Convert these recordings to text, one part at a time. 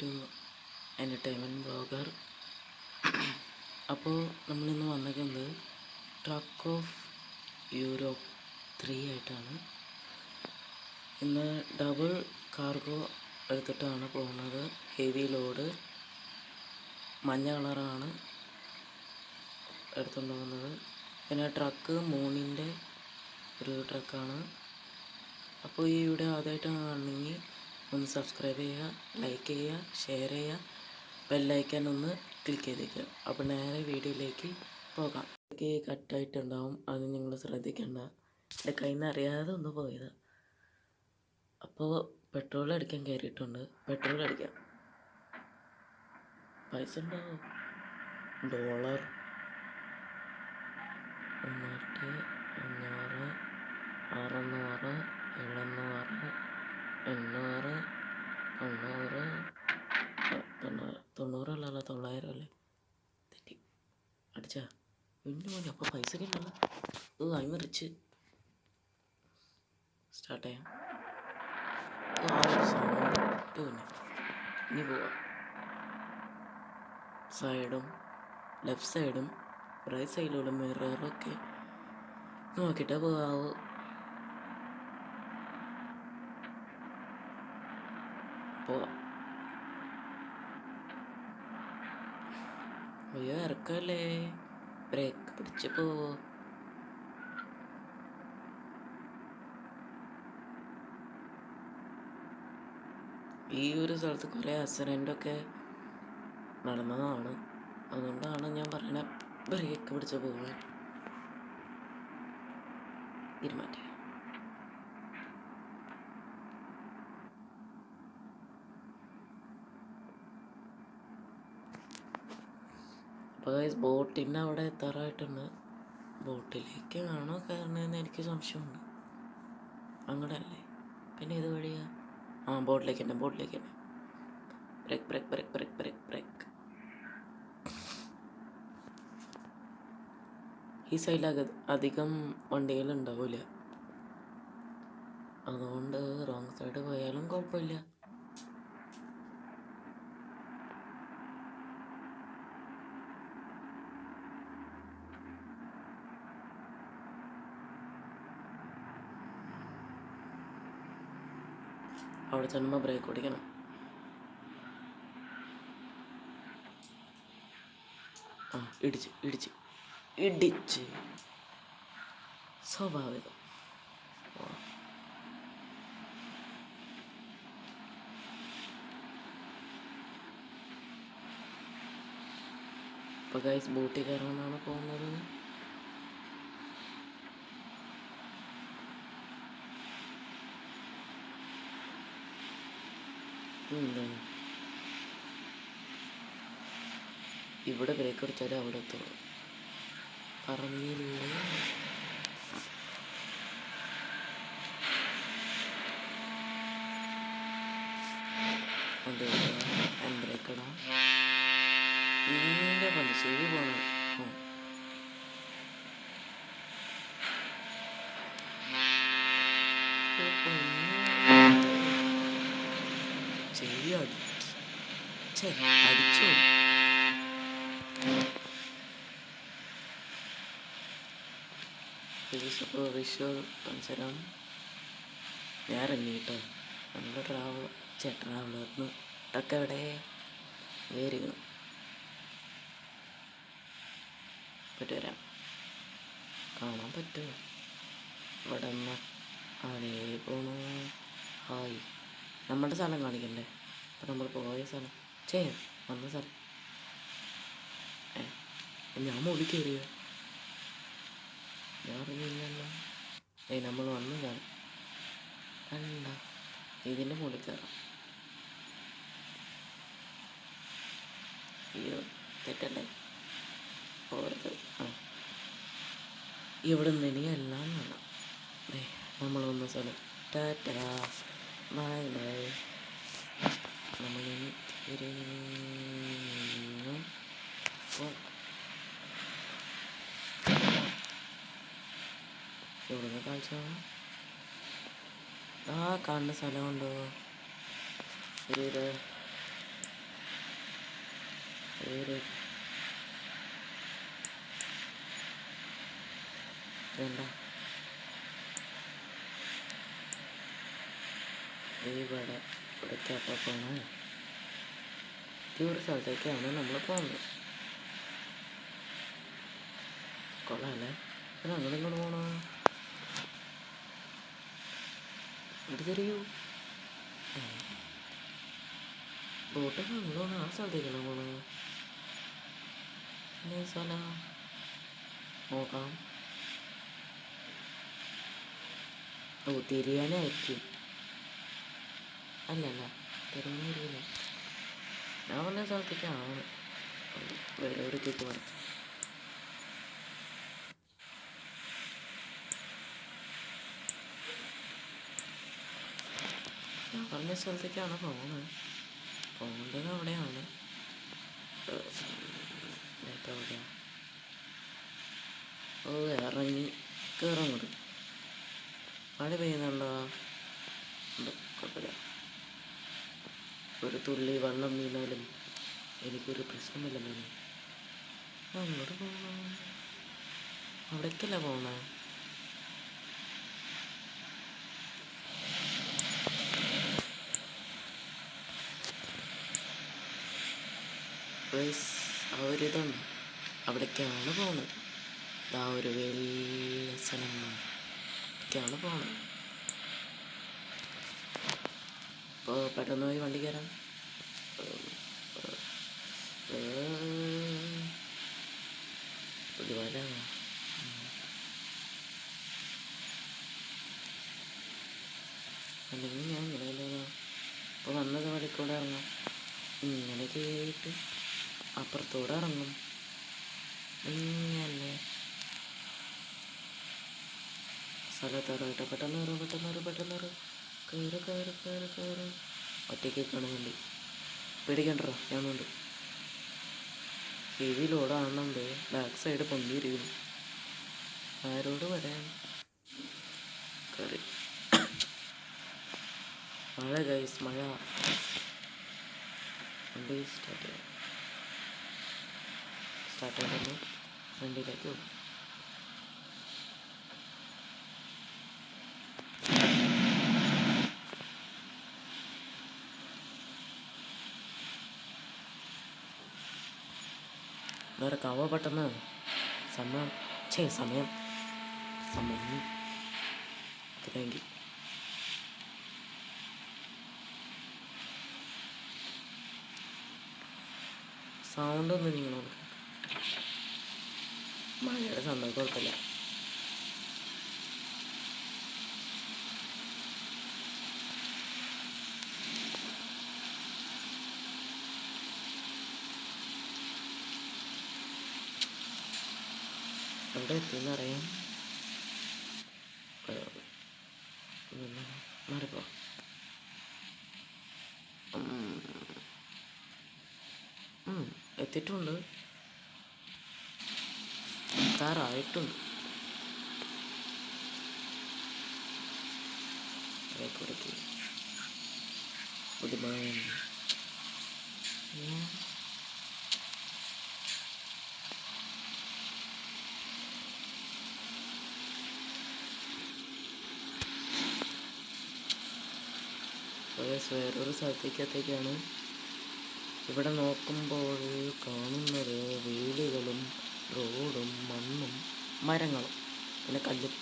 To entertainment blogger. അപ്പോൾ നമ്മളിന്ന് വന്നിരിക്കുന്നത് ട്രക്ക് ഓഫ് യൂറോപ്പ് 3 ആയിട്ടാണ്. ഇന്ന് ഡബിൾ കാർഗോ എടുത്തിട്ടാണ് പോകുന്നത്. ഹെവി ലോഡ് മഞ്ഞ കളറാണ് എടുത്തുകൊണ്ട് പോകുന്നത്. പിന്നെ ട്രക്ക് മൂണിൻ്റെ ഒരു ട്രക്കാണ്. അപ്പോൾ ഈ വീഡിയോ ആദ്യമായിട്ടാണ് കാണണമെങ്കിൽ ഒന്ന് സബ്സ്ക്രൈബ് ചെയ്യുക, ലൈക്ക് ചെയ്യുക, ഷെയർ ചെയ്യുക, ബെല്ലൈക്കൻ ഒന്ന് ക്ലിക്ക് ചെയ്തേക്കുക. അപ്പോൾ നേരെ വീഡിയോയിലേക്ക് പോകാം. ഇതൊക്കെ കട്ടായിട്ടുണ്ടാവും, അത് നിങ്ങൾ ശ്രദ്ധിക്കേണ്ട. എൻ്റെ കയ്യിൽ നിന്ന് അറിയാതെ ഒന്ന് പോയതാണ്. അപ്പോൾ പെട്രോൾ അടിക്കാൻ കയറിയിട്ടുണ്ട്. പെട്രോൾ അടിക്കാം. പൈസ ഉണ്ടാവും. $1 500 600 700 800 900 അല്ലല്ലോ 900 അല്ലേ? തെറ്റി അടിച്ചാ പിന്നെ മതി. അപ്പോൾ പൈസ കിട്ടണം. അതിന് റിച്ച് സ്റ്റാർട്ട് ചെയ്യാം. സൗണ്ട് ഇനി പോവാം. സൈഡും ലെഫ്റ്റ് സൈഡും റൈറ്റ് സൈഡിലുള്ള മിററൊക്കെ നോക്കിയിട്ടേ പോകാവൂ. പോവാം. അയ്യോ ഇറക്കല്ലേ, ബ്രേക്ക് പിടിച്ച് പോവോ. ഈ ഒരു സ്ഥലത്ത് കുറേ ആക്സിഡൻ്റൊക്കെ നടന്നതാണ്. അതുകൊണ്ടാണ് ഞാൻ പറയണ ബ്രേക്ക് പിടിച്ച് പോകാൻ തീരുമാനിച്ചത്. അപ്പോൾ ബോട്ടിൻ്റെ അവിടെ എത്താറായിട്ടുണ്ട്. ബോട്ടിലേക്കാണോ കയറണമെന്ന് എനിക്ക് സംശയമുണ്ട്. അങ്ങോട്ട് അല്ലേ? പിന്നെ ഇത് വഴിയാ? ബോട്ടിലേക്ക് തന്നെ. Break break break break break break. ഈ സൈഡിൽ അധികം വണ്ടികൾ ഉണ്ടാവില്ല, അതുകൊണ്ട് റോങ് സൈഡ് പോയാലും കുഴപ്പമില്ല. അവിടെ ചെല്ലുമ്പോൾ ബ്രേക്ക് ഓടിക്കണം. ഇടിച്ച് സ്വാഭാവികം. ഇപ്പോൾ ഗൈസ് ബോട്ടിൽ കയറാനാണ് പോകുന്നത്. ഇവിടെ ബ്രേക്ക് അടിച്ചാലേ അവിടെ എത്തുള്ളൂ. പറഞ്ഞില്ലേ? ഹാൻഡ് ബ്രേക്ക് ഇടാം. ഇതിൻ്റെ പണി ചെവി പോകണം. ചെവി അടിച്ചോ. വിഷ്വൽ കാണിച്ചുതരാം. ഞാൻ ഇറങ്ങിയിട്ടോ. നമ്മുടെ ട്രാവലറിന് ടക്ക് എവിടെ വേരിക്കണം. വരാം. കാണാൻ പറ്റുമോ? ഇവിടെ നിന്ന് അതേ പോണു. ഹായ്, നമ്മുടെ സ്ഥലം കാണിക്കണ്ടേ? അപ്പം നമ്മൾ പോയ സ്ഥലം വന്ന സ്ഥലം. ഞാൻ മുകളിൽ കയറിയോ? ഞാൻ അറിഞ്ഞില്ലല്ലോ. നമ്മൾ വന്ന സ്ഥലം കണ്ട. ഇതിൻ്റെ മുകളിൽ കയറാം. അയ്യോ തെറ്റല്ലേ, പോരുത്. ഇവിടെ നിന്ന് ഇനി എല്ലാം കാണാം. നമ്മൾ വന്ന സ്ഥലം. Tata bye bye. നമ്മളിനി ഇവിടുന്ന് കാണിച്ചാൽ കാണുന്ന സ്ഥലമുണ്ടോ? വേണ്ട, ഇവിടേക്കാട്ടോ പോണേ. ഈ ഒരു സ്ഥലത്തേക്കാണ് നമ്മൾ പോകുന്നത്. കൊള്ളാല്ലേ? പിന്നെ അങ്ങനെ ഇങ്ങോട്ട് പോണോ? ഇത് തരൂ. ബോട്ടൊക്കെ അങ്ങോട്ടാണ്, ആ സ്ഥലത്തേക്കാണ് പോണത്. പിന്നെ സ്ഥലം നോക്കാം. ഓ, തിരിയാനായിരിക്കും. അല്ലല്ല, തിരിയാനായിരിക്കില്ല. ഞാൻ പറഞ്ഞ സ്ഥലത്തേക്കാണ്. വേറെ എവിടേക്കൊക്കെ വേണം. ഞാൻ പറഞ്ഞ സ്ഥലത്തേക്കാണ് പോകേണ്ടത് അവിടെയാണ്. എവിടെയാ? ഓ, ഇറങ്ങി കയറങ്ങോട്ട്. മഴ പെയ്യുന്നുണ്ടോ? ഉണ്ട്, കുഴപ്പമില്ല. ഒരു തുള്ളി വെള്ളം വീണാലും എനിക്കൊരു പ്രശ്നമില്ല മോനെ. അങ്ങോട്ട് പോകണം. അവിടേക്കല്ല പോകണേ. ആ ഒരിതുണ്ട്, അവിടേക്കാണ് പോകുന്നത്. ആ ഒരു വലിയ സ്ഥലമാണ് പോകുന്നത്. അപ്പോൾ പെട്ടെന്ന് പോയി വണ്ടി കയറാം. ഒരുപാട് അല്ലെങ്കിൽ ഞാൻ ഇങ്ങനെ ഇപ്പോൾ വന്നത് വഴിക്കൂടെ ഇറങ്ങാം. ഇങ്ങനെ കയറിയിട്ട് അപ്പുറത്തൂടെ ഇറങ്ങും. ഇങ്ങനെ സ്ഥലത്തേറായിട്ട് പെട്ടെന്ന് കയറ്. ഒറ്റയ്ക്ക് കാണുന്നുണ്ട്. പേടിക്കണ്ടോ, ഞാനുണ്ട്. ഹെവി ലോഡാണെന്നുണ്ട്. ബാക്ക് സൈഡ് പൊന്തിയിരിക്കുന്നു. ആരോട് വരാൻ? കയറി. മഴ ഗൈസ്, മഴ. വണ്ടി സ്റ്റാർട്ട് ചെയ്തിട്ട് ഫ്രണ്ടിലേക്ക് പോകും. വേറെ കവ പെട്ടെന്ന് സമയം താങ്ക് യു. സൗണ്ട് ഒന്നും നിങ്ങൾ മഴയുടെ സൗണ്ട് കുഴപ്പമില്ല. എവിടെ എത്തിയെന്നറിയാം. മാറിപ്പോ. എത്തിയിട്ടുണ്ട്, എത്താറായിട്ടുണ്ട്. കൂടേക്ക് പുതുമഴ. വേറൊരു സ്ഥലത്തേക്കത്തേക്കാണ്. ഇവിടെ നോക്കുമ്പോൾ കാണുന്നത് വീടുകളും റോഡും മണ്ണും മരങ്ങളും പിന്നെ കല്ലും.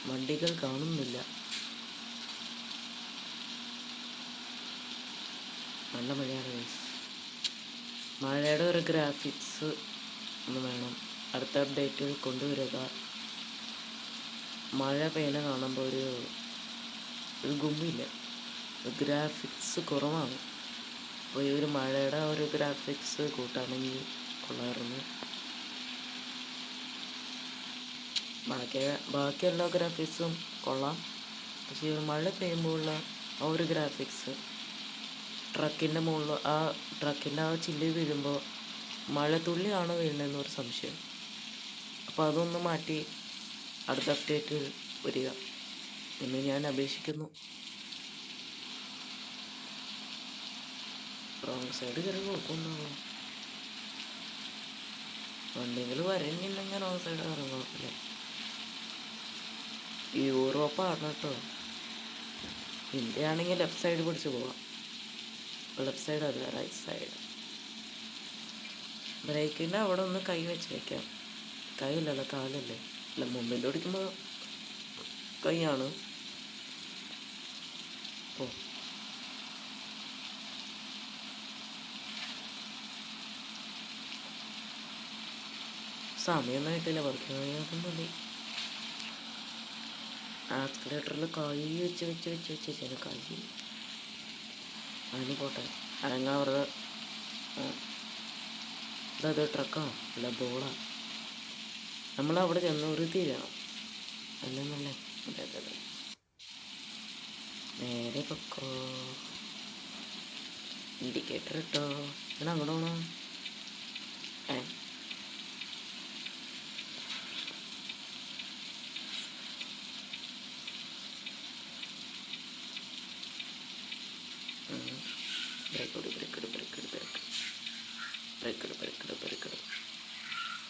വണ്ടികൾ കാണുന്നില്ല. നല്ല മഴയാണ് ഗൈസ്. മഴയുടെ ഒരു ഗ്രാഫിക്സ് ഒന്ന് വേണം അടുത്ത അപ്ഡേറ്റിൽ കൊണ്ടുവരിക. മഴ പെയ്യുന്ന കാണുമ്പോൾ ഒരു ഗുമ്മില്ല, ഗ്രാഫിക്സ് കുറവാണ്. അപ്പോൾ ഈ ഒരു മഴയുടെ ഒരു ഗ്രാഫിക്സ് കൂട്ടാണെങ്കിൽ കൊള്ളായിരുന്നു. ബാക്കി എല്ലാ ഗ്രാഫിക്സും കൊള്ളാം, പക്ഷേ ഈ മഴ പെയ്യുമ്പോഴുള്ള ആ ഒരു ഗ്രാഫിക്സ്, ട്രക്കിൻ്റെ മുകളിൽ ആ ട്രക്കിൻ്റെ ആ ചില്ല് വീഴുമ്പോൾ മഴത്തുള്ളിയാണ് വീഴുന്നതെന്നൊരു സംശയം. അപ്പോൾ അതൊന്ന് മാറ്റി അടുത്ത അപ്ഡേറ്റ് വരിക എന്ന് ഞാൻ അപേക്ഷിക്കുന്നു. റോങ് സൈഡ് കയറി കുഴപ്പമൊന്നും വണ്ടികൾ വരണില്ലെങ്കിൽ റോങ് സൈഡ് കയറി കുഴപ്പമില്ല. യൂറോപ്പാണ് കേട്ടോ. ഇന്ത്യ ആണെങ്കിൽ ലെഫ്റ്റ് സൈഡ് പിടിച്ച് പോവാം. ലെഫ്റ്റ് സൈഡ് അല്ല, റൈറ്റ് സൈഡ്. ബ്രേക്കിൻ്റെ അവിടെ ഒന്ന് കൈ വെച്ച് വയ്ക്കാം. കൈയില്ലല്ലോ, കാലല്ലേ. അല്ല, മുമ്പിൽ ഓടിക്കുമ്പോൾ കൈയാണ്. ഓ, സമയമൊന്നും ആയിട്ടില്ല, വർക്ക് കഴിയാതെ മതി. ആക്സിലേറ്ററിൽ കൈ വെച്ച് വെച്ച് വെച്ച് വെച്ച് വെച്ചാൽ കൈ അതിന് പോട്ടെ. അനങ്ങാവറത് ഇതത് ട്രക്കാണോ അല്ല ബോളാ. നമ്മളവിടെ ചെന്ന് ഒരു തിരിയണം. അല്ലെന്നല്ലേ. അതെ അതെ അതെ, നേരെ പൊക്കോ. ഇൻഡിക്കേറ്റർ ഇട്ടോ. പിന്നെ അങ്ങോട്ട് പോകണം. ബ്രേക്കോട് ബ്രേക്കോട് ബ്രേക്കോട് ബ്രേക്ക് ബ്രേക്കോട് ബ്രേക്കോട് ബ്രേക്കോട്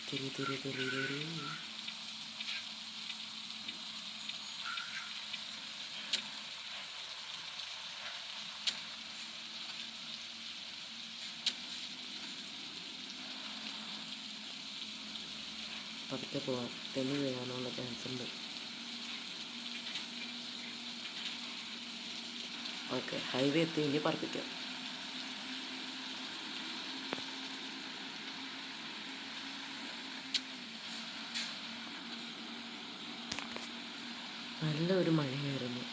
തിരി തിരി തിരി തിരി. പതുക്കെ പോവാം, തെന്നി വീഴാനുള്ള ചാൻസ് ഉണ്ട്. ഓക്കെ, ഹൈവേ എത്തി, ഇനി പറപ്പിക്കാം. നല്ലൊരു മഴയായിരുന്നു.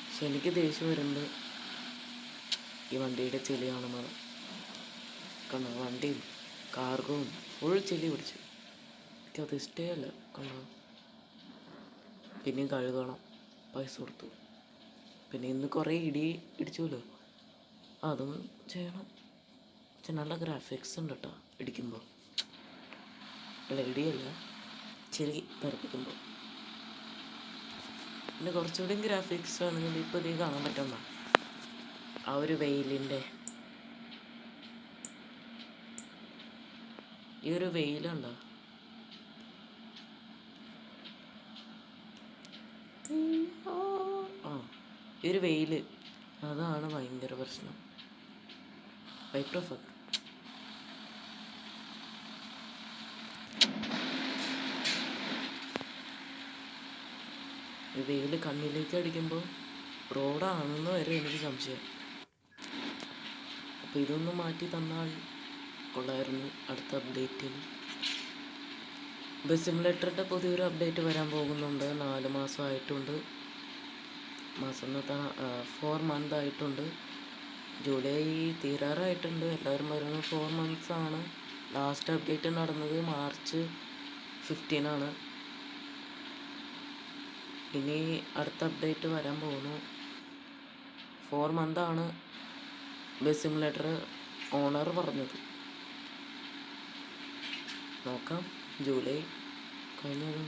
പക്ഷെ എനിക്ക് ദേഷ്യം വരുന്നത് ഈ വണ്ടിയുടെ ചെളി കാണുമ്പോൾ. കണ്ടോ, വണ്ടിയും കാർഗോവും ഫുൾ ചെളി പിടിച്ചു. എനിക്കത് ഇഷ്ടമല്ല. കണ്ടോ, പിന്നെയും കഴുകണം, പൈസ കൊടുത്തു. പിന്നെ ഇന്ന് കുറേ ഇടിച്ചുല്ലോ, അതും ചെയ്യണം. പക്ഷെ നല്ല ഗ്രാഫിക്സ് ഉണ്ട് കേട്ടോ ഇടിക്കുമ്പോൾ. അല്ല, ഇടിയല്ല, ചെളി തെറിപ്പിക്കുമ്പോൾ. പിന്നെ കുറച്ചുകൂടി ഗ്രാഫിക്സ് ആണെങ്കിൽ ഇപ്പോൾ ഇത് കാണാൻ പറ്റുന്ന ആ ഒരു വെയിലിൻ്റെ ഈ ഒരു വെയിലുണ്ടോ, ഈ ഒരു വെയിൽ, അതാണ് ഭയങ്കര പ്രശ്നം. വൈറ്റ് ഓഫ് ആക്കും. ഈ വെയിൽ കണ്ണിലേക്ക് അടിക്കുമ്പോൾ റോഡാണെന്ന് വരെ എനിക്ക് സംശയം. അപ്പോൾ ഇതൊന്ന് മാറ്റി തന്നാൽ കൊള്ളായിരുന്നു. അടുത്ത അപ്ഡേറ്റിൽ ബസ് സിമുലേറ്ററിൻ്റെ പുതിയൊരു അപ്ഡേറ്റ് വരാൻ പോകുന്നുണ്ട്. 4 മാസമായിട്ടുണ്ട്. മാസം 4 മന്ത് ആയിട്ടുണ്ട്. ജൂലൈ തീരാറായിട്ടുണ്ട്. എല്ലാവരും പറയുന്നത് 4 months ആണ്. ലാസ്റ്റ് അപ്ഡേറ്റ് നടന്നത് മാർച്ച് 15 ഇനി അടുത്ത അപ്ഡേറ്റ് വരാൻ പോകുന്നു. 4 month ആണ് ബസ് സിമുലേറ്റർ ഓണർ പറഞ്ഞത്. നോക്കാം, ജൂലൈ കഴിഞ്ഞത്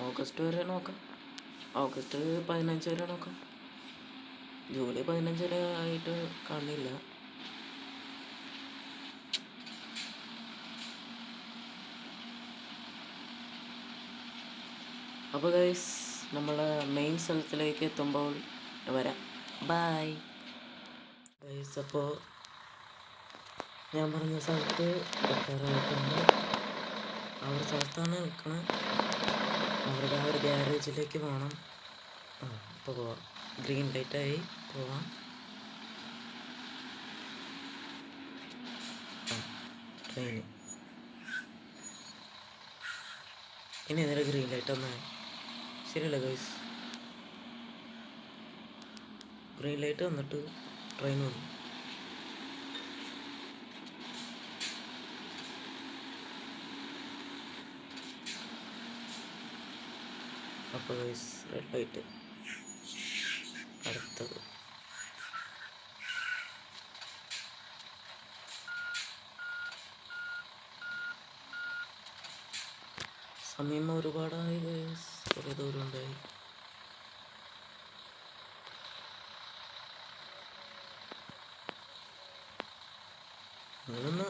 ഓഗസ്റ്റ് വരെ നോക്കാം. ഓഗസ്റ്റ് 15 വരെ നോക്കാം. ജൂലൈ 15 വരെ ആയിട്ട് കാണില്ല. അപ്പോൾ ഗൈസ്, നമ്മളെ മെയിൻ സ്ഥലത്തിലേക്ക് എത്തുമ്പോൾ വരാം. Bye guys. അപ്പോൾ ഞാൻ പറഞ്ഞ സ്ഥലത്ത് എത്താറായിട്ടുണ്ട്. ആ ഒരു സ്ഥലത്താണ് നിൽക്കണത്. അവരുടെ ആ ഒരു ഗ്യാരേജിലേക്ക് പോകണം. ഇപ്പോൾ പോവാം. ഗ്രീൻ ലൈറ്റായി, പോവാം. ട്രെയിൻ ഇനി നേരെ ഗ്രീൻ ലൈറ്റ് ഒന്ന് ശരിയല്ല ഗൈസ്. ഗ്രീൻ ലൈറ്റ് വന്നിട്ട് ട്രെയിൻ വന്നു. അപ്പോൾ ഗൈസ്, റെഡ് ലൈറ്റ് അടുത്തത്. സമയം ഒരുപാടായി ഗൈസ്, കുറേ ദൂരം ഉണ്ടായി. നിങ്ങളൊന്ന്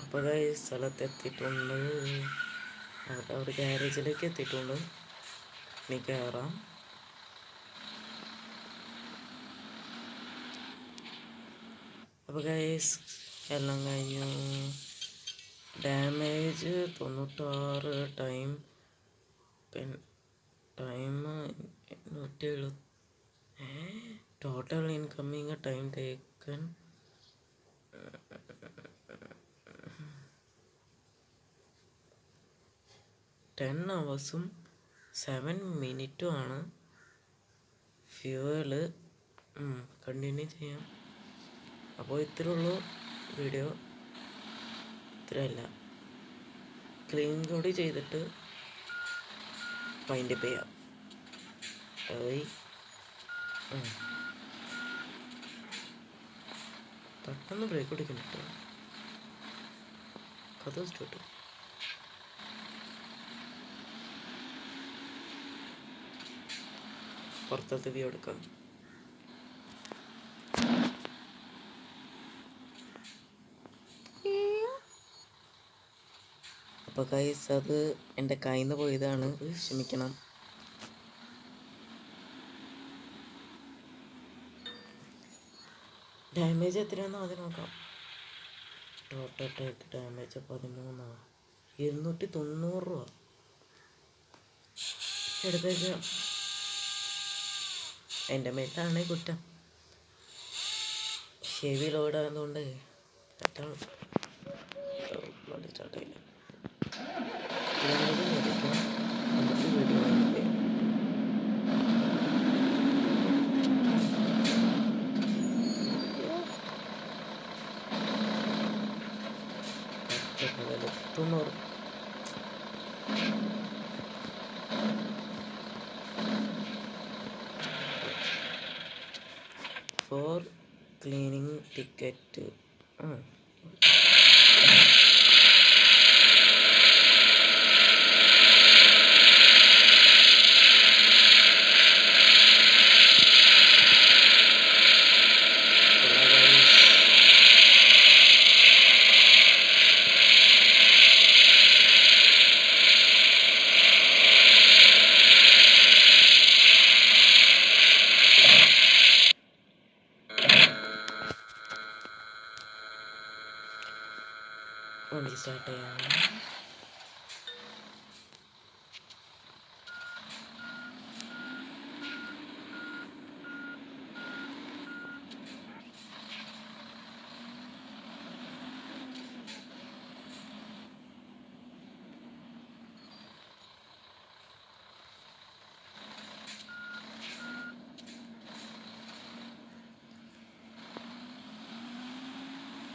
അപ്പോൾ സ്ഥലത്തെത്തിയിട്ടുണ്ട്. അവിടെ ഗ്യാരേജിലേക്ക് എത്തിയിട്ടുണ്ട്. ഇനി കയറാം. അപ്പോൾ എല്ലാം കഴിഞ്ഞു. Damage 96, time 170. Total incoming time taken 10 hours 7 minutes ആണ്. ഫ്യൂവല് കണ്ടിന്യൂ ചെയ്യാം. അപ്പോൾ ഇത്രയുള്ളൂ വീഡിയോ. ഇത്രയല്ല, ക്ലീൻ കൂടി ചെയ്തിട്ട് വൈൻഡപ്പ് ചെയ്യാം. പെട്ടെന്ന് ബ്രേക്ക് പിടിക്കണം കേട്ടോ. കഥ വെച്ചിട്ട് പുറത്തത്തെ വ്യൂ എടുക്കാം. അപ്പോൾ അത് എൻ്റെ കയ്യിൽ നിന്ന് പോയതാണ്, ക്ഷമിക്കണം. ഡാമേജ് എത്രയാണെന്ന് ആദ്യം നോക്കാം. ടോട്ടൽ ടേക്ക് ഡാമേജ് 13, 290 രൂപ എടുത്തേക്കാം. എൻ്റെ മേത്താണ് കുറ്റം. ഹെവി ലോഡാകുന്നതുകൊണ്ട് തെറ്റാണ്. സ്റ്റാർട്ടായില്ല. For cleaning ticket. വണ്ടി സ്റ്റാർട്ട് ചെയ്യാം.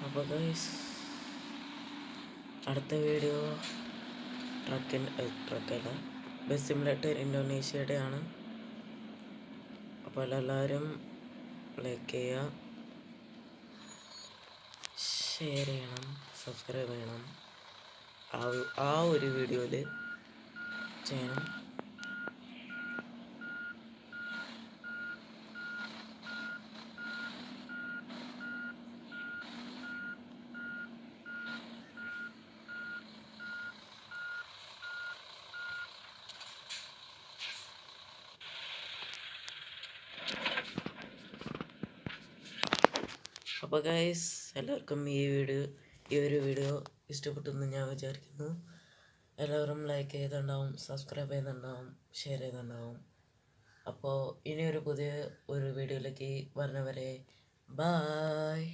അപ്പോൾ അടുത്ത വീഡിയോ ട്രക്കല്ല, ബസ് സിമുലേറ്റർ ഇന്തോനേഷ്യയുടെ ആണ്. അപ്പോൾ എല്ലാവരും ലൈക്ക് ചെയ്യുക, ഷെയർ ചെയ്യണം, സബ്സ്ക്രൈബ് ചെയ്യണം. ആ ഒരു വീഡിയോയിൽ ചെയ്യണം. അപ്പോൾ എല്ലാവർക്കും ഈ ഒരു വീഡിയോ ഇഷ്ടപ്പെട്ടെന്ന് ഞാൻ വിചാരിക്കുന്നു. എല്ലാവരും ലൈക്ക് ചെയ്തിട്ടുണ്ടാവും, സബ്സ്ക്രൈബ് ചെയ്യുന്നുണ്ടാവും, ഷെയർ ചെയ്തിട്ടുണ്ടാവും. അപ്പോൾ ഇനിയൊരു പുതിയ ഒരു വീഡിയോയിലേക്ക് വരുന്നവരെ ബായ്.